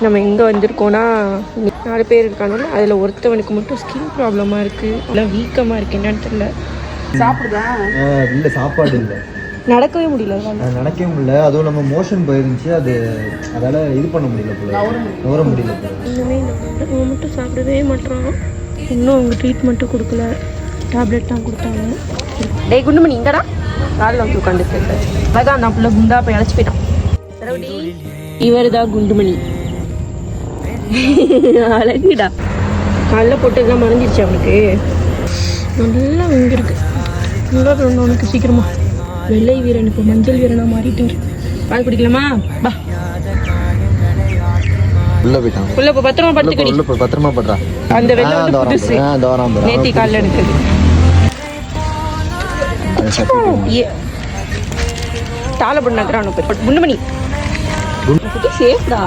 நம்ம எங்கே வந்திருக்கோன்னா 4 பேர் இருக்காங்கல்ல, அதில் ஒருத்தவனுக்கு மட்டும் ஸ்கின் ப்ராப்ளமாக இருக்குது, இல்லை வீக்கமாக இருக்குது, என்னன்னு தெரியல. சாப்பிடுதா? இல்லை, சாப்பாடு இல்லை, நடக்கவே முடியல. நடக்கவே முடியல. அதுவும் நம்ம மோஷன் போயிருந்துச்சு, அதால் இது பண்ண முடியல போல, நவர முடியல போல. இன்னுமே அவன் மட்டும் சாப்பிடவே மாட்டான். இன்னும் அவங்க ட்ரீட்மெண்ட்டும் கொடுக்கல, டேப்லெட் தான் கொடுத்தாங்க. டேய் குண்டுமணி, இங்கடா காலில் வந்து உட்காந்துருக்கு. அழகா அந்த பிள்ளை குண்டா போய் அழைச்சி போயிட்டான். இவர் தான் குண்டுமணி. அழகுடா. காலைல போட்டதுலாம் மறைஞ்சிருச்சு அவனுக்கு. நல்லா இங்கே இருக்கு. நல்லா வேணும் அவனுக்கு சீக்கிரமா. வெள்ளை வீரன் இப்போ மஞ்சள் வீரனா மாறிட்டு. பால் குடிக்கலாமா? பா உள்ள போயிட்டான். உள்ள போ, பத்திரமா படுத்துக்கடி. உள்ள போ, பத்திரமா படுறா. அந்த வெள்ளை வந்து புதுசு, நேத்தி காலில் எடுக்குது. தாள பண்ணாக்குறான் குண்டுமணி. சேஃப்டா.